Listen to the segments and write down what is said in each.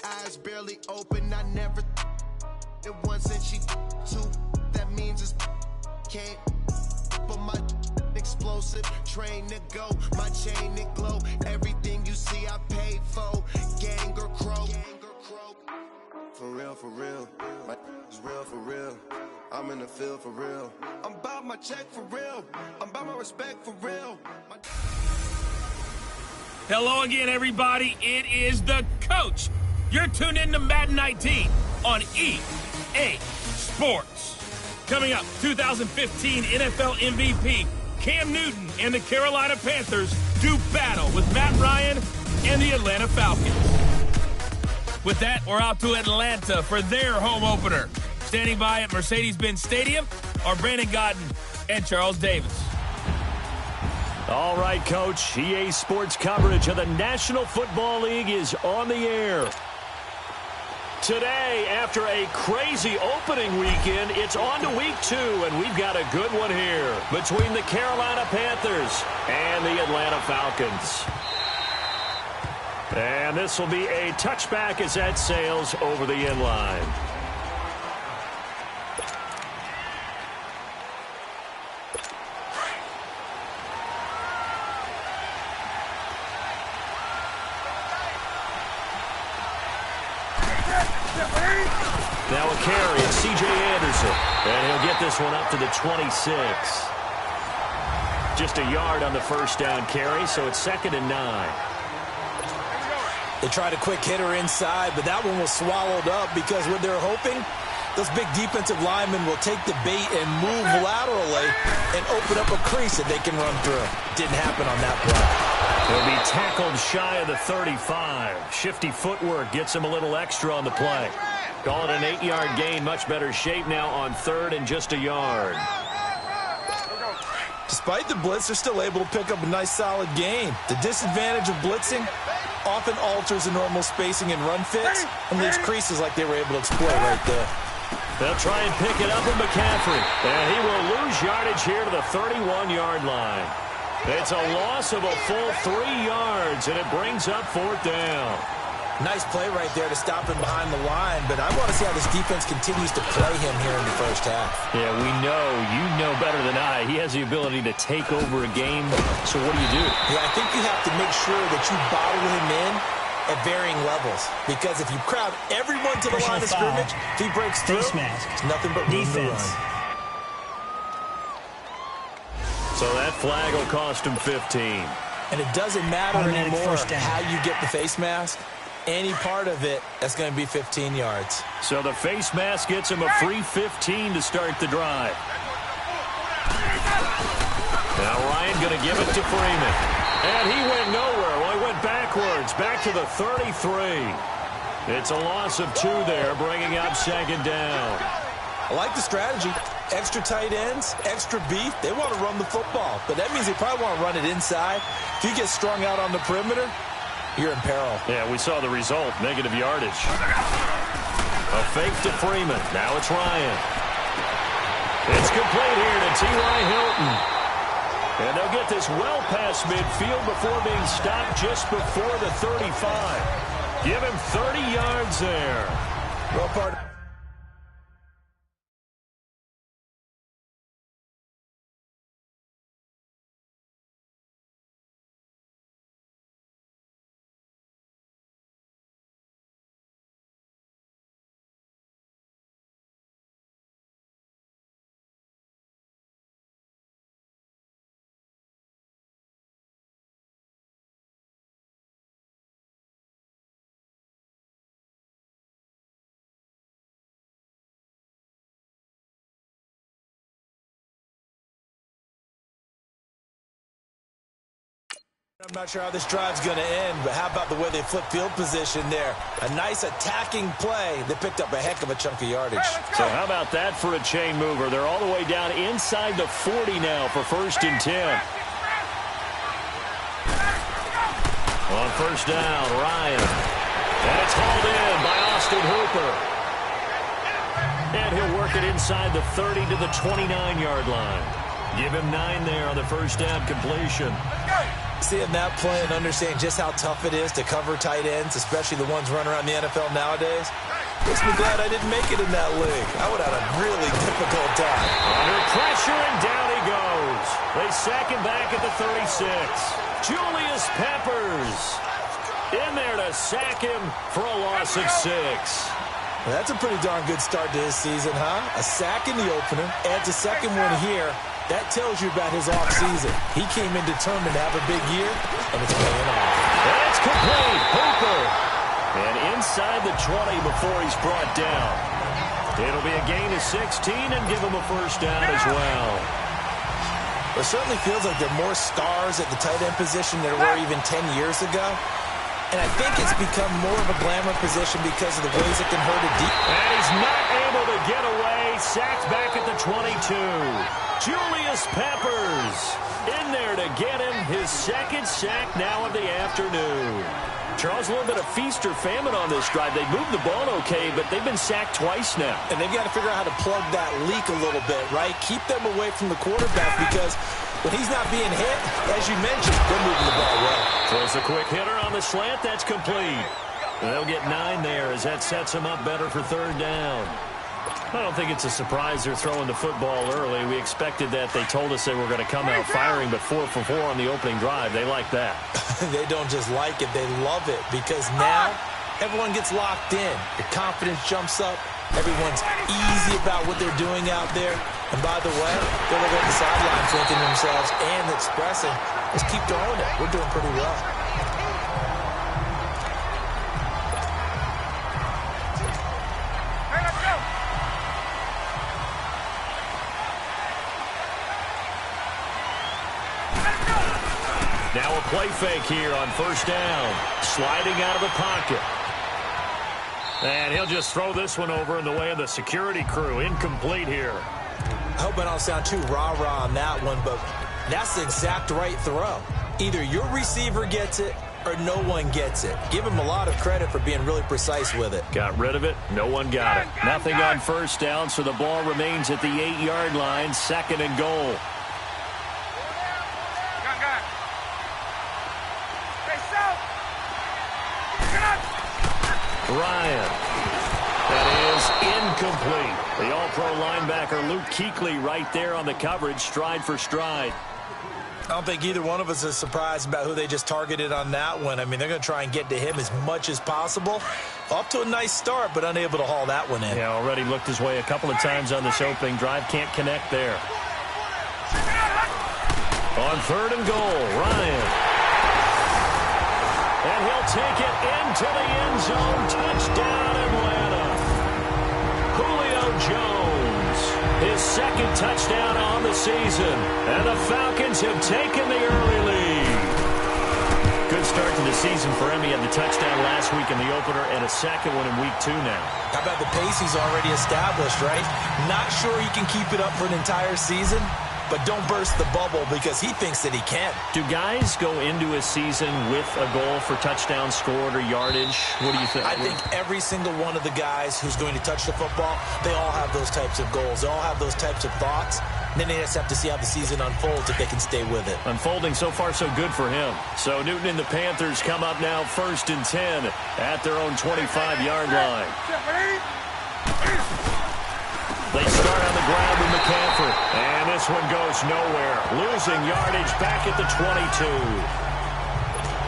eyes barely open. I never it once and she two. That means it's can't. But my explosive, train to go. My chain it glow. Everything you see I paid for. Gang or crow. For real, for real. My is real for real. I'm in the field for real. I'm about my check for real. I'm about my respect for real. Hello again, everybody. It is the coach. You're tuned in to Madden 19 on EA Sports. Coming up, 2015 NFL MVP Cam Newton and the Carolina Panthers do battle with Matt Ryan and the Atlanta Falcons. With that, we're out to Atlanta for their home opener. Standing by at Mercedes-Benz Stadium are Brandon Godden and Charles Davis. All right, Coach. EA Sports coverage of the National Football League is on the air. Today, after a crazy opening weekend, it's on to week 2, and we've got a good one here between the Carolina Panthers and the Atlanta Falcons. And this will be a touchback as that sails over the end line. Now a carry, it's C.J. Anderson. And he'll get this one up to the 26. Just a yard on the first down carry, so it's 2nd and 9. They tried a quick hitter inside, but that one was swallowed up because what they're hoping, those big defensive linemen will take the bait and move laterally and open up a crease that they can run through. Didn't happen on that play. He'll be tackled shy of the 35. Shifty footwork gets him a little extra on the play. Call it an 8-yard gain. Much better shape now on 3rd and just a yard. Despite the blitz, they're still able to pick up a nice solid gain. The disadvantage of blitzing often alters the normal spacing and run fits and leaves creases like they were able to exploit right there. They'll try and pick it up with McCaffrey. And he will lose yardage here to the 31-yard line. It's a loss of a full 3 yards, and it brings up 4th down. Nice play right there to stop him behind the line, but I want to see how this defense continues to play him here in the first half. Yeah, we know. You know better than I. He has the ability to take over a game. So what do you do? Yeah, I think you have to make sure that you bottle him in at varying levels. Because if you crowd everyone to the line of scrimmage, if he breaks through, it's nothing but defense. So that flag will cost him 15. And it doesn't matter anymore how you get the face mask. Any part of it, that's going to be 15 yards. So the face mask gets him a free 15 to start the drive. Now Ryan going to give it to Freeman. And he went nowhere. Well, he went backwards, back to the 33. It's a loss of 2 there, bringing up 2nd down. I like the strategy. Extra tight ends, extra beef. They want to run the football, but that means they probably want to run it inside. If you get strung out on the perimeter, you're in peril. Yeah, we saw the result, negative yardage. A fake to Freeman. Now it's Ryan. It's complete here to T.Y. Hilton. And they'll get this well past midfield before being stopped just before the 35. Give him 30 yards there. Well, part. I'm not sure how this drive's going to end, but how about the way they flip field position there? A nice attacking play. They picked up a heck of a chunk of yardage. So how about that for a chain mover? They're all the way down inside the 40 now for 1st and 10. On 1st down, Ryan. And it's hauled in by Austin Hooper. And he'll work it inside the 30 to the 29-yard line. Give him 9 there on the 1st down completion. seeing that play and understanding just how tough it is to cover tight ends, especially the ones running around the NFL nowadays, makes me glad I didn't make it in that league. I would have had a really difficult time. Under pressure, and down he goes. They sack him back at the 36. Julius Peppers in there to sack him for a loss of 6. Well, that's a pretty darn good start to his season, huh? A sack in the opener, adds a second one here. That tells you about his offseason. He came in determined to have a big year, and it's paying off. That's complete. Hooper. And inside the 20 before he's brought down. It'll be a gain of 16 and give him a first down as well. It certainly feels like there are more stars at the tight end position than there were even 10 years ago. And I think it's become more of a glamour position because of the ways it can hurt a deep. And he's not able to get away. Sacked back at the 22. Julius Peppers in there to get him his second sack now of the afternoon. Charles, a little bit of feast or famine on this drive. They moved the ball okay, but they've been sacked twice now. And they've got to figure out how to plug that leak a little bit, right? Keep them away from the quarterback because when he's not being hit, as you mentioned, they're moving the ball well. Throws a quick hitter on the slant. That's complete. And they'll get 9 there as that sets them up better for third down. I don't think it's a surprise they're throwing the football early. We expected that. They told us they were going to come out firing, but 4 for 4 on the opening drive. They like that. They don't just like it. They love it because now everyone gets locked in. The confidence jumps up. Everyone's easy about what they're doing out there. And by the way, they're looking at the sideline thinking to themselves and expressing, let's keep throwing it. We're doing pretty well. Now a play fake here on first down. Sliding out of the pocket. And he'll just throw this one over in the way of the security crew. Incomplete here. I hope I don't sound too rah-rah on that one, but that's the exact right throw. Either your receiver gets it or no one gets it. Give him a lot of credit for being really precise with it. Got rid of it. No one got it. Nothing on first down, so the ball remains at the 8-yard line. Second and goal. Ryan. That is incomplete. The all-pro linebacker Luke Kuechly right there on the coverage, stride for stride. I don't think either one of us is surprised about who they just targeted on that one. I mean, they're going to try and get to him as much as possible. Off to a nice start, but unable to haul that one in. Yeah, already looked his way a couple of times on this opening drive. Can't connect there. On third and goal, Ryan. And he'll take it into the end zone. Touchdown, Atlanta. Julio Jones, his second touchdown on the season. And the Falcons have taken the early lead. Good start to the season for him. He had the touchdown last week in the opener and a second one in week 2 now. How about the pace he's already established, right? Not sure he can keep it up for an entire season, but don't burst the bubble because he thinks that he can. Do guys go into a season with a goal for touchdowns scored or yardage? What do you think? I think every single one of the guys who's going to touch the football, they all have those types of goals. They all have those types of thoughts. And then they just have to see how the season unfolds if they can stay with it. Unfolding so far so good for him. So Newton and the Panthers come up now 1st and 10 at their own 25-yard line. They start on the ground with McCaffrey. And this one goes nowhere. Losing yardage back at the 22.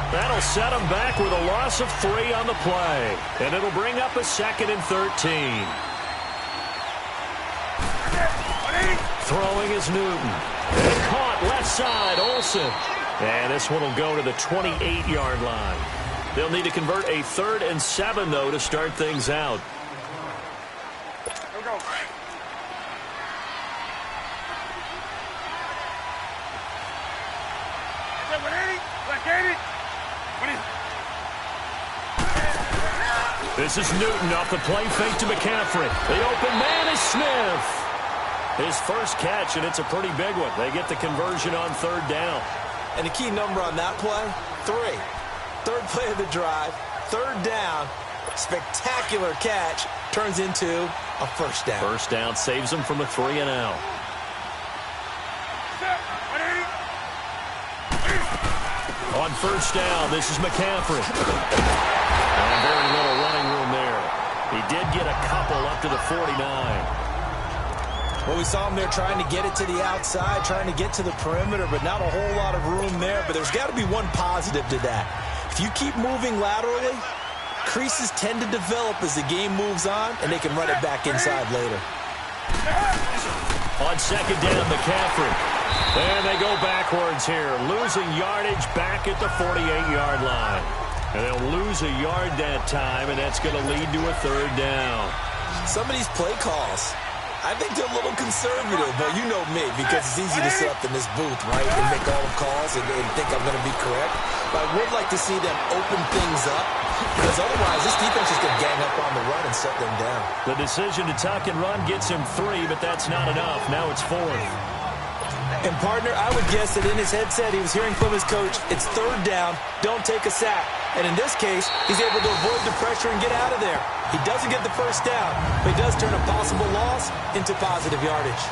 That'll set them back with a loss of 3 on the play. And it'll bring up a 2nd and 13. Throwing is Newton. And caught left side, Olsen. And this one will go to the 28-yard line. They'll need to convert a 3rd and 7, though, to start things out. This is Newton off the play fake to McCaffrey. The open man is Smith. His first catch, and it's a pretty big one. They get the conversion on 3rd down. And the key number on that play, 3. 3rd play of the drive, 3rd down, spectacular catch, turns into a first down. First down saves them from a 3 and out. on first down. This is McCaffrey. And very little running room there. He did get a couple up to the 49. Well, we saw him there trying to get it to the outside, trying to get to the perimeter, but not a whole lot of room there. But there's got to be one positive to that. If you keep moving laterally, creases tend to develop as the game moves on, and they can run it back inside later. On second down, McCaffrey. And they go backwards here, losing yardage back at the 48-yard line. And they'll lose a yard that time, and that's going to lead to a third down. Some of these play calls, I think they're a little conservative, but you know me, because it's easy to sit up in this booth, right, and make all the calls and think I'm going to be correct. But I would like to see them open things up, because otherwise this defense is going to gang up on the run and set them down. The decision to tuck and run gets him 3, but that's not enough. Now it's 4th. And, partner, I would guess that in his headset he was hearing from his coach, it's third down, don't take a sack. And in this case, he's able to avoid the pressure and get out of there. He doesn't get the first down, but he does turn a possible loss into positive yardage.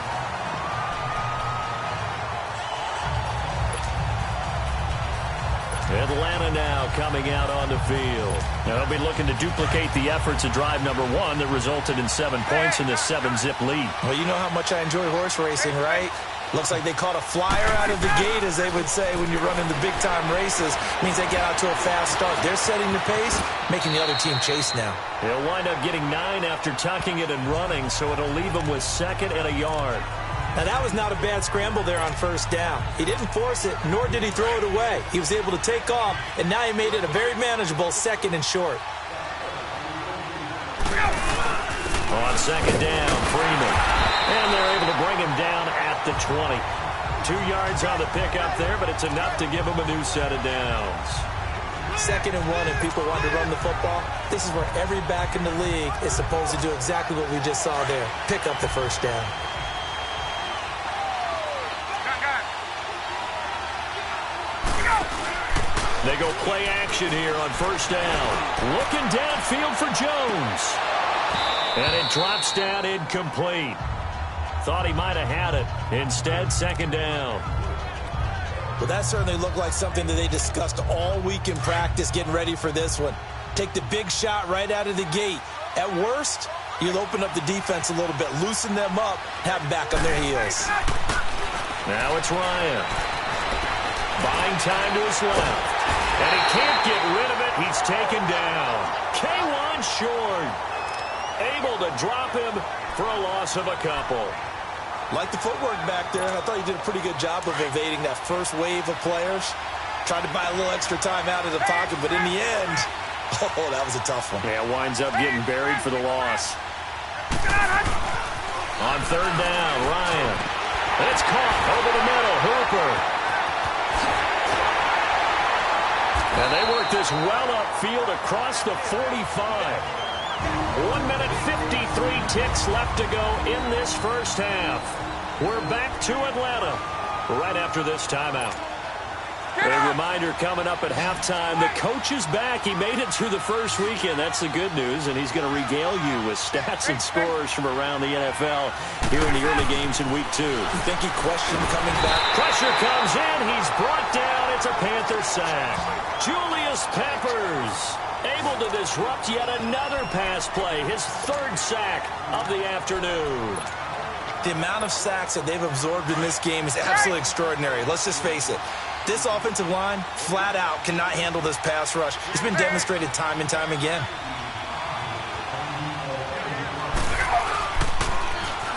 Atlanta now coming out on the field. Now they'll be looking to duplicate the efforts of drive number 1 that resulted in 7 points in this 7-zip lead. Well, you know how much I enjoy horse racing, right? Looks like they caught a flyer out of the gate, as they would say when you're running the big-time races. Means they get out to a fast start. They're setting the pace, making the other team chase now. They'll wind up getting 9 after tucking it and running, so it'll leave them with 2nd and a yard. Now, that was not a bad scramble there on first down. He didn't force it, nor did he throw it away. He was able to take off, and now he made it a very manageable 2nd and short. On second down, Freeman. And they're able to bring him down at the 20. 2 yards on the pickup there, but it's enough to give him a new set of downs. 2nd and 1, and people want to run the football. This is where every back in the league is supposed to do exactly what we just saw there. Pick up the first down. They go play action here on first down. Looking downfield for Jones. And it drops down incomplete. Thought he might have had it. Instead, 2nd down. Well, that certainly looked like something that they discussed all week in practice getting ready for this one. Take the big shot right out of the gate. At worst, you'll open up the defense a little bit, loosen them up, have them back on their heels. Now it's Ryan. Buying time to his left. And he can't get rid of it. He's taken down. K1 short. Able to drop him for a loss of a couple. Like the footwork back there, and I thought he did a pretty good job of evading that first wave of players. Tried to buy a little extra time out of the pocket, but in the end, oh, that was a tough one. Yeah, winds up getting buried for the loss. On third down, Ryan. It's caught over the middle. Hooper. And they work this well upfield across the 45. 1 minute, 53 ticks left to go in this first half. We're back to Atlanta right after this timeout. A reminder coming up at halftime, the coach is back. He made it through the first weekend. That's the good news, and he's going to regale you with stats and scores from around the NFL here in the early games in Week 2. You think he questioned coming back? Pressure comes in. He's brought down. It's a Panther sack. Julius Peppers able to disrupt yet another pass play. His 3rd sack of the afternoon. The amount of sacks that they've absorbed in this game is absolutely extraordinary. Let's just face it. This offensive line, flat out, cannot handle this pass rush. It's been demonstrated time and time again.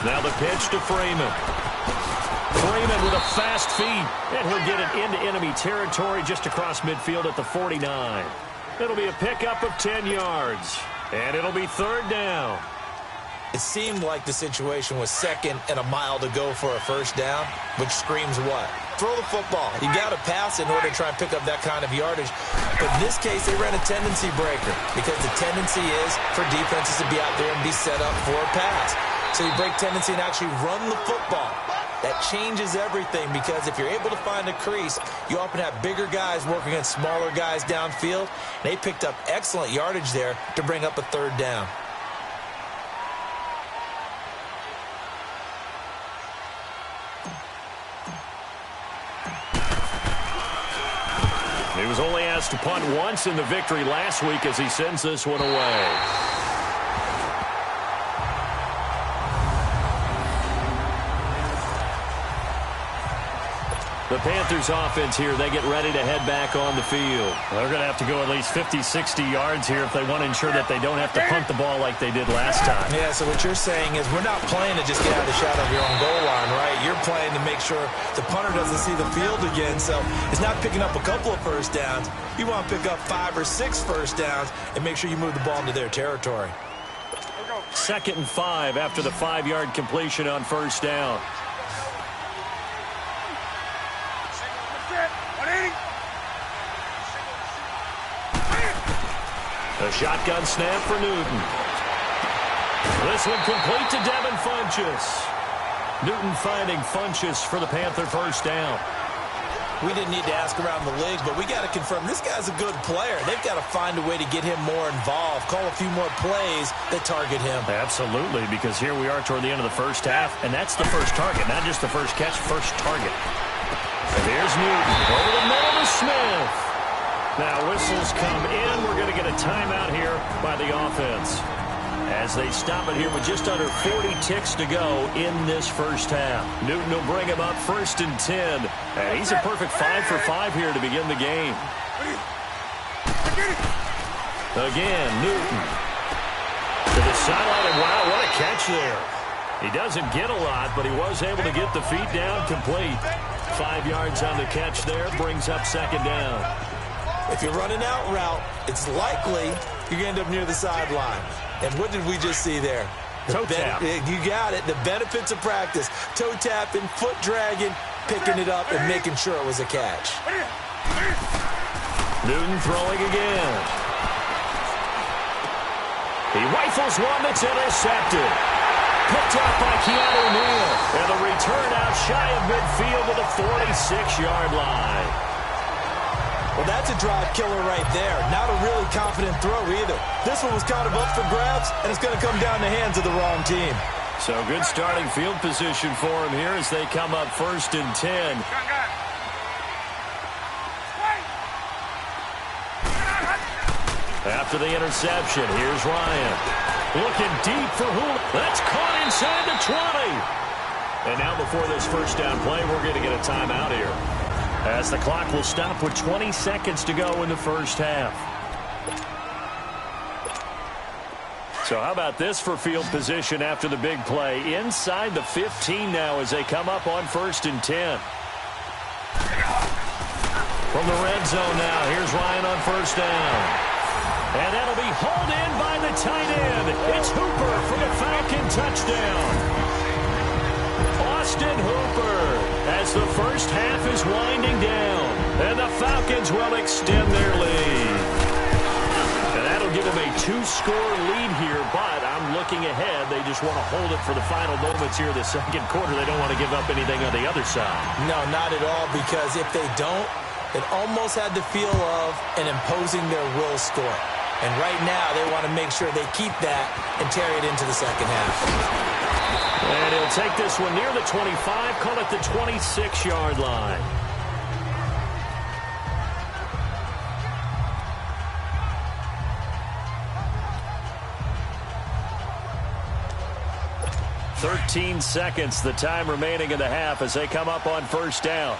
Now the pitch to Freeman. Freeman with a fast feed. And he'll get it into enemy territory just across midfield at the 49. It'll be a pickup of 10 yards. And it'll be 3rd down. It seemed like the situation was 2nd and a mile to go for a first down, which screams what? Throw the football. You got to pass in order to try and pick up that kind of yardage. But in this case, they ran a tendency breaker because the tendency is for defenses to be out there and be set up for a pass. So you break tendency and actually run the football. That changes everything because if you're able to find a crease, you often have bigger guys working against smaller guys downfield. They picked up excellent yardage there to bring up a 3rd down. He was only asked to punt once in the victory last week as he sends this one away. The Panthers offense here, they get ready to head back on the field. They're going to have to go at least 50, 60 yards here if they want to ensure that they don't have to punt the ball like they did last time. Yeah, so what you're saying is we're not playing to just get out of the shadow of your own goal line, right? You're playing to make sure the punter doesn't see the field again. So it's not picking up a couple of first downs. You want to pick up 5 or 6 first downs and make sure you move the ball into their territory. 2nd and 5 after the 5-yard completion on first down. A shotgun snap for Newton. This one complete to Devin Funchess. Newton finding Funchess for the Panther first down. We didn't need to ask around the league, but we got to confirm this guy's a good player. They've got to find a way to get him more involved, call a few more plays that target him. Absolutely, because here we are toward the end of the first half, and that's the first target, not just the first catch, first target. And there's Newton over the middle to Smith. Now whistles come in. We're going to get a timeout here by the offense as they stop it here with just under 40 ticks to go in this first half. Newton will bring him up 1st and 10. And he's a perfect 5 for 5 here to begin the game. Again, Newton to the sideline, and wow, what a catch there. He doesn't get a lot, but he was able to get the feet down complete. 5 yards on the catch there, brings up 2nd down. If you're running out route, it's likely you're going to end up near the sideline. And what did we just see there? Toe tap. You got it. The benefits of practice. Toe tapping, foot dragging, picking it up, and making sure it was a catch. Newton throwing again. He rifles one that's intercepted. Picked up by Keanu Neal. And the return out shy of midfield to the 46-yard line. Well, that's a drive killer right there. Not a really confident throw either. This one was kind of up for grabs, and it's going to come down the hands of the wrong team. So good starting field position for him here as they come up 1st and 10. After the interception, here's Ryan. Looking deep for Hula. That's caught inside the 20. And now before this first down play, we're going to get a timeout here, as the clock will stop with 20 seconds to go in the first half. So how about this for field position after the big play? Inside the 15 now as they come up on 1st and 10. From the red zone now, here's Ryan on 1st down. And that'll be hauled in by the tight end. It's Hooper for the Falcon touchdown. Austin Hooper, as the first half is winding down, and the Falcons will extend their lead. And that'll give them a 2-score lead here, but I'm looking ahead. They just want to hold it for the final moments here of the 2nd quarter. They don't want to give up anything on the other side. No, not at all, because if they don't, it almost had the feel of an imposing their will score. And right now, they want to make sure they keep that and carry it into the 2nd half. And he'll take this one near the 25, call it the 26-yard line. "13 seconds, the time remaining in the half as they come up on 1st down.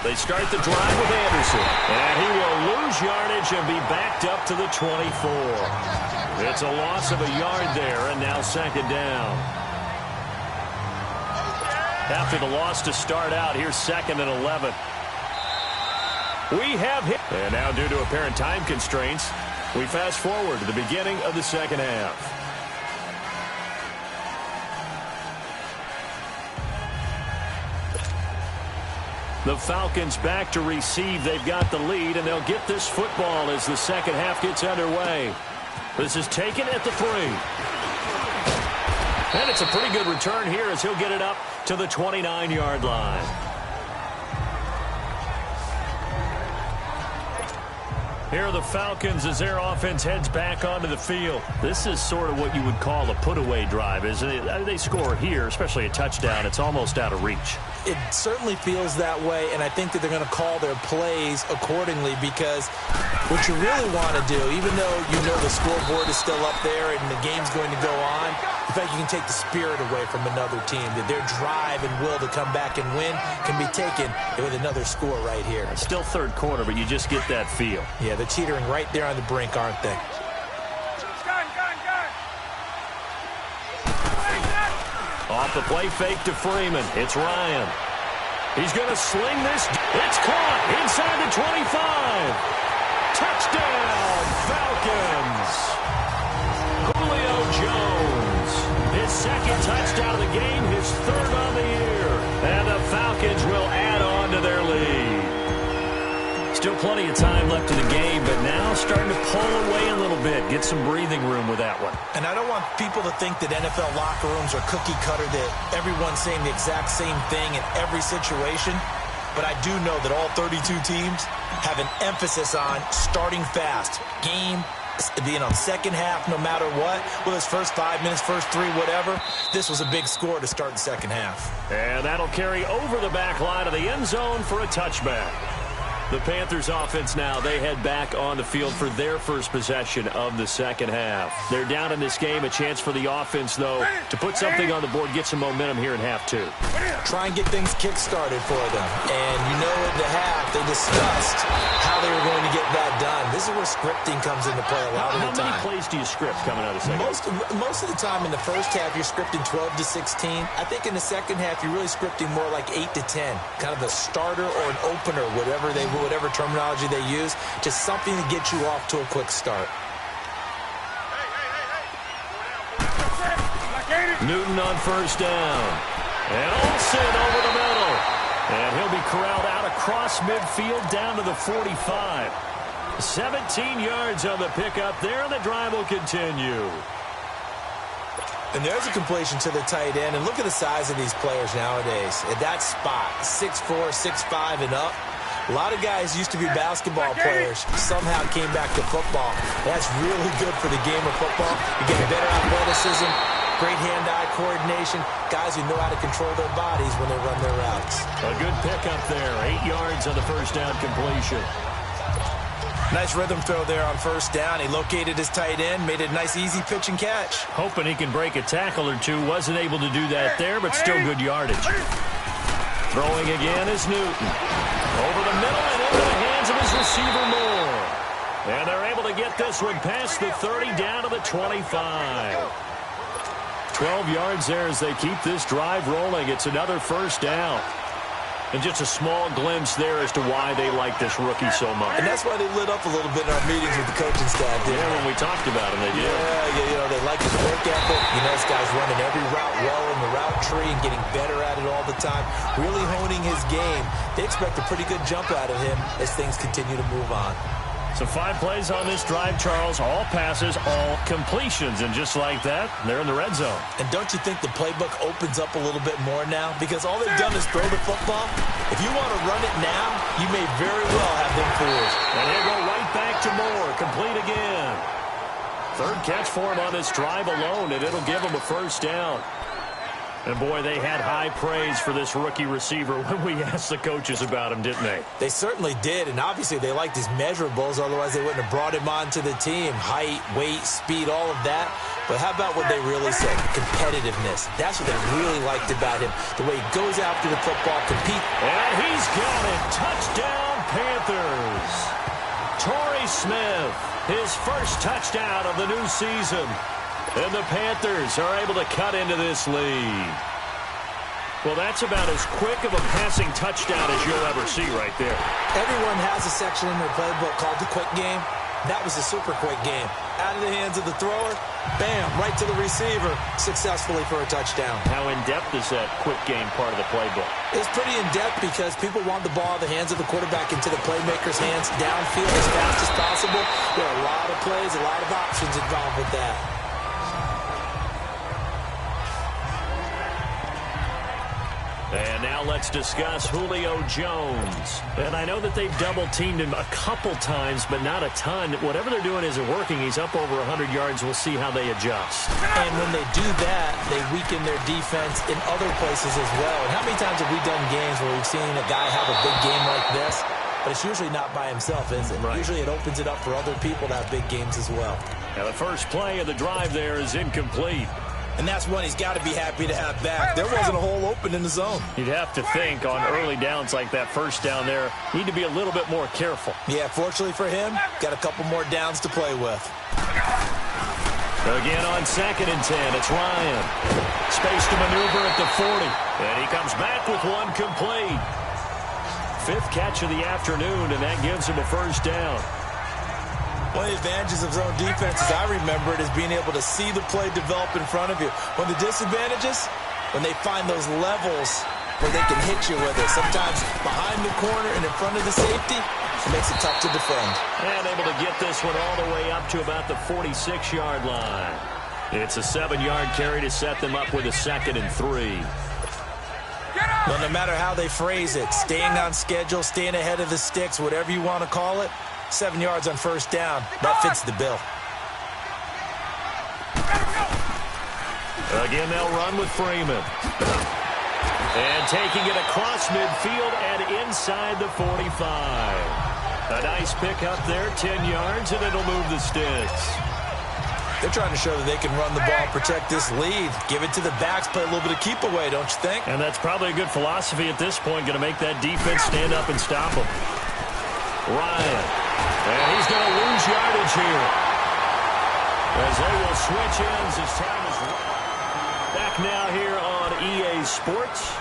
They start the drive with Anderson, and he will lose yardage and be backed up to the 24. It's a loss of a yard there, and now 2nd down. After the loss to start out, here's 2nd and 11. We have hit. And now due to apparent time constraints, we fast forward to the beginning of the 2nd half. The Falcons back to receive. They've got the lead, and they'll get this football as the 2nd half gets underway. This is taken at the 3. And it's a pretty good return here as he'll get it up to the 29-yard line. Here are the Falcons as their offense heads back onto the field. This is sort of what you would call a put-away drive, isn't it? They score here, especially a touchdown. It's almost out of reach. It certainly feels that way, and I think that they're going to call their plays accordingly because what you really want to do, even though you know the scoreboard is still up there and the game's going to go on, in fact, you can take the spirit away from another team, that their drive and will to come back and win can be taken with another score right here. It's still third quarter, but you just get that feel. Yeah, they're teetering right there on the brink, aren't they? Off the play fake to Freeman. It's Ryan. He's going to sling this. It's caught inside the 25. Touchdown, Falcons. Julio Jones. His second touchdown of the game, his third on the year. And the Falcons will add on to their lead. Still plenty of time left in the game, but now starting to pull away a little bit. Get some breathing room with that one. And I don't want people to think that NFL locker rooms are cookie cutter, that everyone's saying the exact same thing in every situation. But I do know that all 32 teams have an emphasis on starting fast. Game, second half, no matter what. Whether it's first 5 minutes, first 3, whatever. This was a big score to start the second half. And that'll carry over the back line of the end zone for a touchback. The Panthers offense now, they head back on the field for their first possession of the second half. They're down in this game. A chance for the offense, though, to put something on the board, get some momentum here in half two. Try and get things kick-started for them. And you know at the half, they discussed how they were going to get that done. This is where scripting comes into play a lot of the time. How many plays do you script coming out of the second half? Most of the time in the first half, you're scripting 12 to 16. I think in the second half, you're really scripting more like 8 to 10. Kind of a starter or an opener, whatever terminology they use, just something to get you off to a quick start. Newton on first down. And Olsen over the middle. And he'll be corralled out across midfield down to the 45. 17 yards on the pickup there, and the drive will continue. And there's a completion to the tight end. And look at the size of these players nowadays. At that spot, 6'4", 6'5", and up. A lot of guys used to be basketball players, somehow came back to football. That's really good for the game of football. You get better athleticism, great hand-eye coordination, guys who know how to control their bodies when they run their routes. A good pickup there, 8 yards on the first down completion. Nice rhythm throw there on first down. He located his tight end, made a nice easy pitch and catch. Hoping he can break a tackle or two. Wasn't able to do that there, but still good yardage. Throwing again is Newton. Over the middle and into the hands of his receiver Moore. And they're able to get this one past the 30 down to the 25. 12 yards there as they keep this drive rolling. It's another first down. And just a small glimpse there as to why they like this rookie so much. And that's why they lit up a little bit in our meetings with the coaching staff. Yeah, when we talked about him, they did. Yeah, they like his work ethic. You know, this guy's running every route well in the route tree and getting better at it all the time. Really honing his game. They expect a pretty good jump out of him as things continue to move on. So 5 plays on this drive, Charles. All passes, all completions. And just like that, they're in the red zone. And don't you think the playbook opens up a little bit more now? Because all they've done is throw the football. If you want to run it now, you may very well have them fooled. And he'll go right back to Moore. Complete again. Third catch for him on this drive alone, and it'll give him a first down. And, boy, they had high praise for this rookie receiver when we asked the coaches about him, didn't they? They certainly did, and obviously they liked his measurables. Otherwise, they wouldn't have brought him onto the team. Height, weight, speed, all of that. But how about what they really said? Competitiveness. That's what they really liked about him. The way he goes after the football, compete. And he's got it. Touchdown, Panthers. Torrey Smith, his first touchdown of the new season. And the Panthers are able to cut into this lead. Well, that's about as quick of a passing touchdown as you'll ever see right there. Everyone has a section in their playbook called the quick game. That was a super quick game. Out of the hands of the thrower, bam, right to the receiver, successfully for a touchdown. How in-depth is that quick game part of the playbook? It's pretty in-depth because people want the ball out of the hands of the quarterback into the playmaker's hands downfield as fast as possible. There are a lot of plays, a lot of options involved with that. And now let's discuss Julio Jones. And I know that they've double-teamed him a couple times, but not a ton. Whatever they're doing isn't working. He's up over 100 yards. We'll see how they adjust. And when they do that, they weaken their defense in other places as well. And how many times have we done games where we've seen a guy have a big game like this? But it's usually not by himself, is it? Right. Usually it opens it up for other people to have big games as well. Now the first play of the drive there is incomplete. And that's one he's got to be happy to have back. There wasn't a hole open in the zone. You'd have to think on early downs like that first down there, need to be a little bit more careful. Yeah, fortunately for him, got a couple more downs to play with. Again on 2nd and 10, it's Ryan. Space to maneuver at the 40. And he comes back with one complete. 5th catch of the afternoon, and that gives him a first down. One of the advantages of zone defense, as I remember it, is being able to see the play develop in front of you. One of the disadvantages, when they find those levels where they can hit you with it. Sometimes behind the corner and in front of the safety, it makes it tough to defend. And able to get this one all the way up to about the 46-yard line. It's a 7-yard carry to set them up with a 2nd and 3. Well, no matter how they phrase it, staying on schedule, staying ahead of the sticks, whatever you want to call it, 7 yards on first down, that fits the bill. Again, they'll run with Freeman. And taking it across midfield and inside the 45. A nice pickup there, 10 yards, and it'll move the sticks. They're trying to show that they can run the ball, protect this lead. Give it to the backs, play a little bit of keep away, don't you think? And that's probably a good philosophy at this point, going to make that defense stand up and stop them. Ryan. And he's going to lose yardage here. As they will switch ends as time is back now here on EA Sports.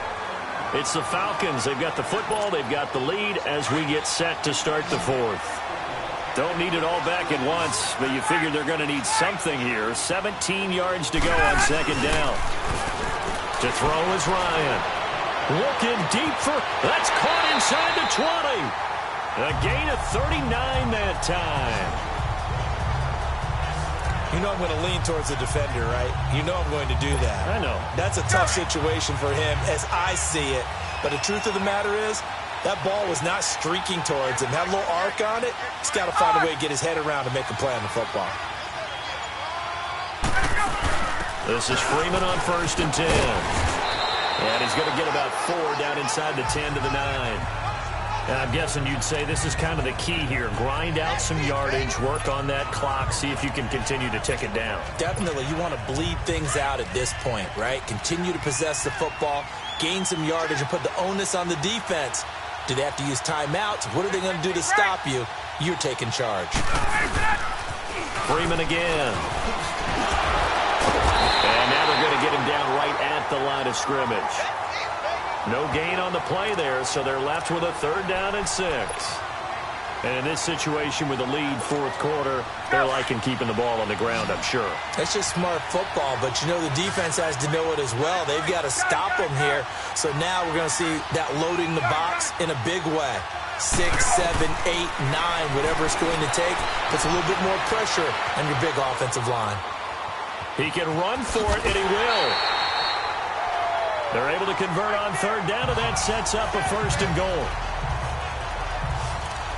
It's the Falcons. They've got the football. They've got the lead as we get set to start the 4th. Don't need it all back at once, but you figure they're going to need something here. 17 yards to go on 2nd down. To throw is Ryan. Looking deep for... That's caught inside the 20. A gain of 39 that time. You know I'm going to lean towards the defender, right? You know I'm going to do that. I know. That's a tough situation for him as I see it. But the truth of the matter is, that ball was not streaking towards him. Had a little arc on it. He's got to find a way to get his head around and make a play on the football. This is Freeman on 1st and 10. And he's going to get about 4 down inside the 10 to the 9. And I'm guessing you'd say this is kind of the key here. Grind out some yardage, work on that clock, see if you can continue to tick it down. Definitely. You want to bleed things out at this point, right? Continue to possess the football, gain some yardage, and put the onus on the defense. Do they have to use timeouts? What are they going to do to stop you? You're taking charge. Freeman again. And now they're going to get him down right at the line of scrimmage. No gain on the play there, so they're left with a 3rd down and 6. And in this situation with the lead 4th quarter, they're liking keeping the ball on the ground, I'm sure. That's just smart football, but you know the defense has to know it as well. They've got to stop them here. So now we're going to see that loading the box in a big way. 6, 7, 8, 9, whatever it's going to take, puts a little bit more pressure on your big offensive line. He can run for it, and he will. They're able to convert on 3rd down, and that sets up a 1st and goal.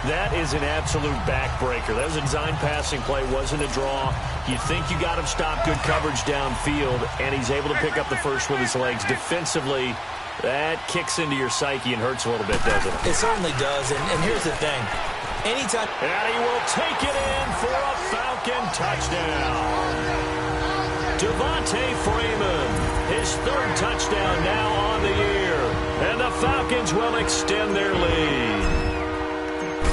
That is an absolute backbreaker. That was a design passing play, wasn't a draw. You think you got him stopped, good coverage downfield, and he's able to pick up the first with his legs. Defensively, that kicks into your psyche and hurts a little bit, doesn't it? It certainly does, and here's the thing. Anytime... And he will take it in for a Falcon touchdown. Devontae Freeman, his 3rd touchdown now on the year. And the Falcons will extend their lead.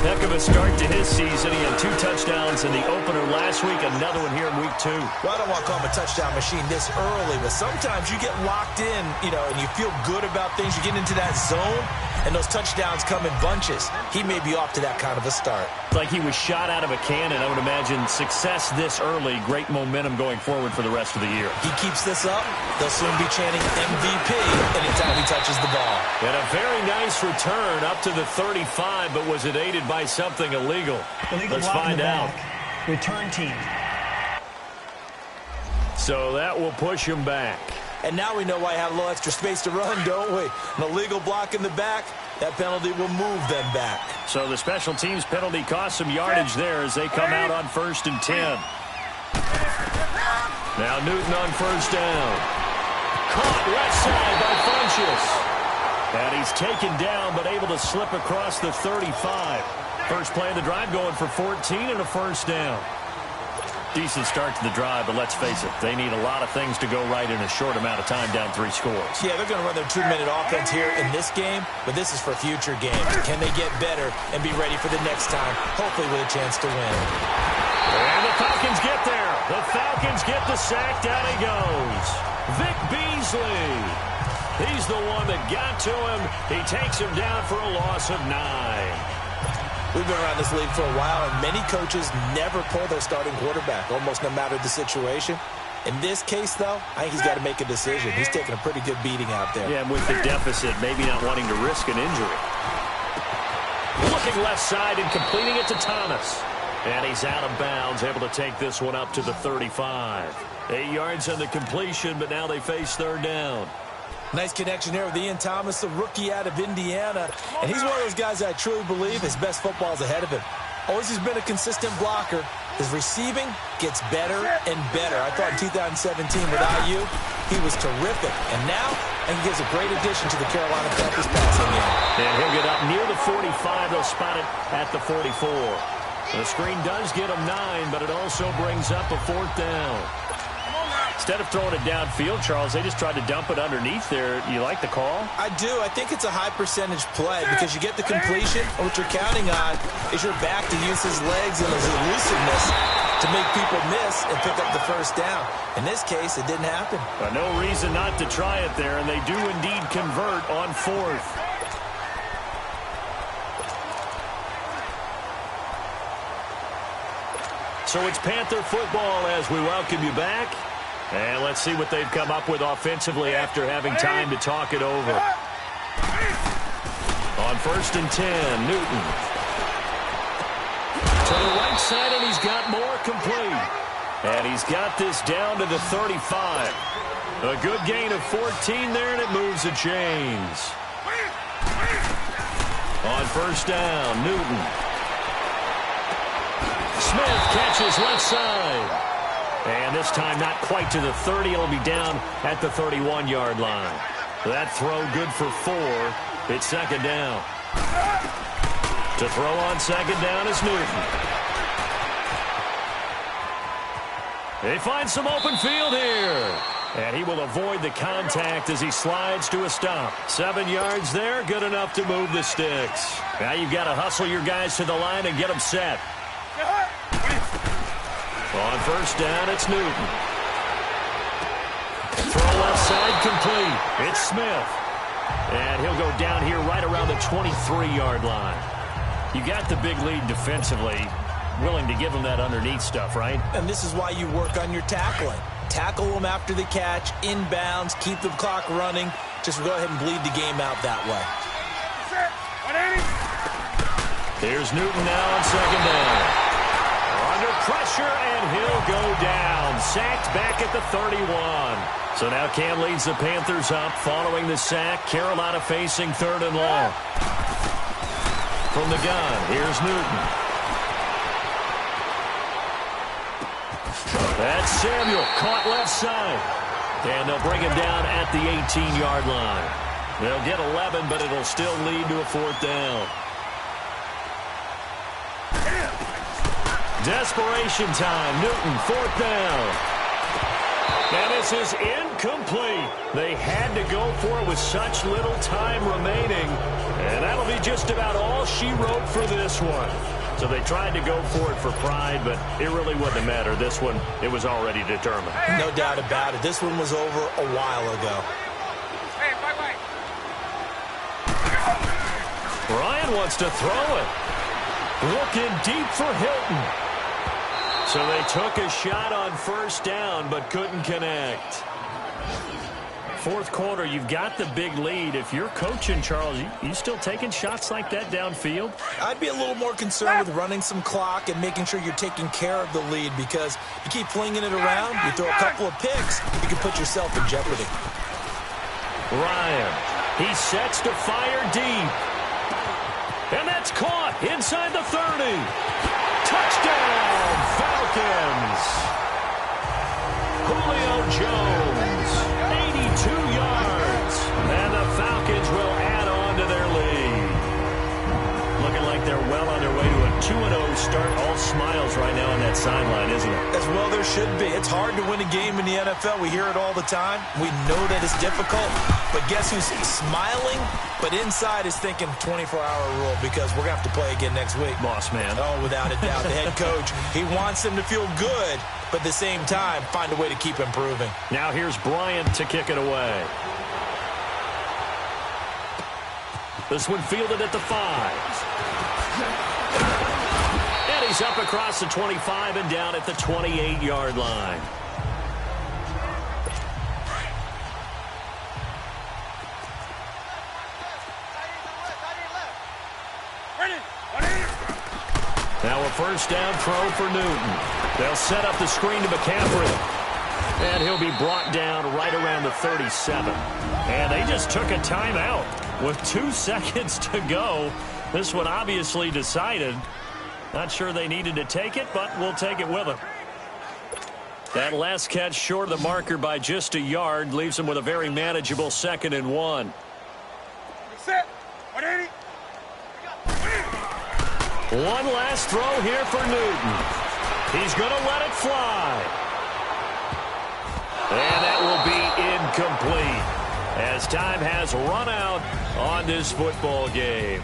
Heck of a start to his season. He had 2 touchdowns in the opener last week, another one here in week 2. Well, I don't want to call him a touchdown machine this early, but sometimes you get locked in, and you feel good about things. You get into that zone, and those touchdowns come in bunches. He may be off to that kind of a start. Like he was shot out of a cannon. I would imagine success this early, great momentum going forward for the rest of the year. He keeps this up, they'll soon be chanting MVP anytime he touches the ball. And a very nice return up to the 35, but was it aided by something illegal? Let's find out. Return team. So that will push him back. And now we know why I had a little extra space to run, don't we? An illegal block in the back, that penalty will move them back. So the special teams penalty cost some yardage there as they come out on 1st and 10. Now Newton on 1st down. Caught left side by Funchess. And he's taken down but able to slip across the 35. First play of the drive going for 14 and a 1st down. Decent start to the drive, but let's face it, they need a lot of things to go right in a short amount of time down 3 scores. Yeah, they're going to run their 2-minute offense here in this game, but this is for future games. Can they get better and be ready for the next time, hopefully with a chance to win? And the Falcons get there. The Falcons get the sack. Down he goes. Vic Beasley. He's the one that got to him. He takes him down for a loss of 9. We've been around this league for a while, and many coaches never pull their starting quarterback, almost no matter the situation. In this case, though, I think he's got to make a decision. He's taking a pretty good beating out there. Yeah, and with the deficit, maybe not wanting to risk an injury. Looking left side and completing it to Thomas. And he's out of bounds, able to take this one up to the 35. 8 yards on the completion, but now they face 3rd down. Nice connection there with Ian Thomas, the rookie out of Indiana. And he's one of those guys that I truly believe his best football is ahead of him. Always has been a consistent blocker. His receiving gets better and better. I thought in 2017 with IU, he was terrific. And now, he gives a great addition to the Carolina Panthers passing game. And he'll get up near the 45. They'll spot it at the 44. The screen does get him 9, but it also brings up a 4th down. Instead of throwing it downfield, Charles, they just tried to dump it underneath there. You like the call? I do. I think it's a high percentage play because you get the completion, and what you're counting on is your back to use his legs and his elusiveness to make people miss and pick up the 1st down. In this case, it didn't happen. No reason not to try it there, and they do indeed convert on 4th. So it's Panther football as we welcome you back. And let's see what they've come up with offensively after having time to talk it over. On 1st and 10, Newton. To the right side, and he's got more complete. And he's got this down to the 35. A good gain of 14 there, and it moves the chains. On 1st down, Newton. Smith catches left side. And this time not quite to the 30. It'll be down at the 31-yard line. That throw good for 4. It's 2nd down. To throw on 2nd down is Newton. They find some open field here. And he will avoid the contact as he slides to a stop. 7 yards there, good enough to move the sticks. Now you've got to hustle your guys to the line and get them set. On 1st down, it's Newton. Throw left side complete. It's Smith. And he'll go down here right around the 23-yard line. You got the big lead defensively. Willing to give him that underneath stuff, right? And this is why you work on your tackling. Tackle them after the catch, inbounds, keep the clock running. Just go ahead and bleed the game out that way. Here's Newton now on 2nd down. Under pressure, and he'll go down. Sacked back at the 31. So now Cam leads the Panthers up following the sack. Carolina facing 3rd and long. From the gun, here's Newton. That's Samuel, caught left side. And they'll bring him down at the 18-yard line. They'll get 11, but it'll still lead to a 4th down. Desperation time. Newton, 4th down. And this is incomplete. They had to go for it with such little time remaining. And that'll be just about all she wrote for this one. So they tried to go for it for pride, but it really wouldn't have mattered. This one, it was already determined. No doubt about it. This one was over a while ago. Ryan wants to throw it. Looking deep for Hilton. So they took a shot on 1st down, but couldn't connect. fourth quarter. You've got the big lead. If you're coaching, Charles, you still taking shots like that downfield? I'd be a little more concerned with running some clock and making sure you're taking care of the lead, because you keep flinging it around, you throw a couple of picks, you can put yourself in jeopardy. Ryan, he sets to fire deep. And that's caught inside the 30. Touchdown, Falcons. Julio Jones, 82 yards. And the Falcons will add on to their lead. Looking like they're well on their way to a 2-0 start. All smiles right now on that sideline, isn't it? As well there should be. It's hard to win a game in the NFL. We hear it all the time. We know that it's difficult. But guess who's smiling? But inside is thinking 24-hour rule, because we're going to have to play again next week. Boss man. Oh, without a doubt. The head coach, he wants them to feel good, but at the same time, find a way to keep improving. Now here's Bryant to kick it away. This one fielded at the 5. And he's up across the 25 and down at the 28-yard line. Now a first down throw for Newton. They'll set up the screen to McCaffrey. And he'll be brought down right around the 37. And they just took a timeout with 2 seconds to go. This one obviously decided. Not sure they needed to take it, but we'll take it with them. That last catch short of the marker by just a yard leaves them with a very manageable 2nd and 1. Set. 180. One last throw here for Newton. He's going to let it fly. And that will be incomplete, as time has run out on this football game.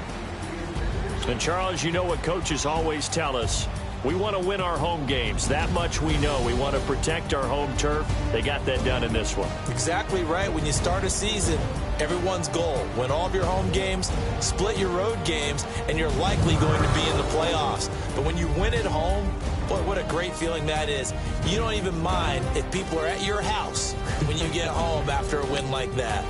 And Charles, you know what coaches always tell us. We want to win our home games. That much we know. We want to protect our home turf. They got that done in this one. Exactly right. When you start a season, everyone's goal: win all of your home games, split your road games, and you're likely going to be in the playoffs. But when you win at home, boy, what a great feeling that is. You don't even mind if people are at your house when you get home after a win like that.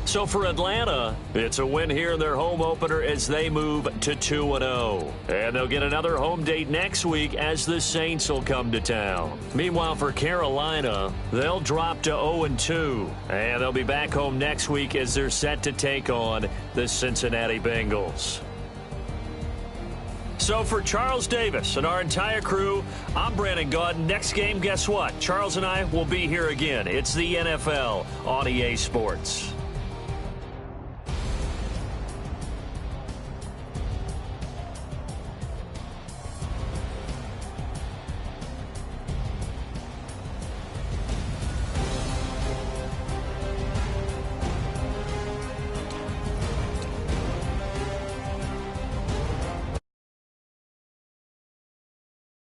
So for Atlanta, it's a win here in their home opener as they move to 2-0. And they'll get another home date next week as the Saints will come to town. Meanwhile, for Carolina, they'll drop to 0-2. And they'll be back home next week as they're set to take on the Cincinnati Bengals. So for Charles Davis and our entire crew, I'm Brandon Gaudin. Next game, guess what? Charles and I will be here again. It's the NFL on EA Sports.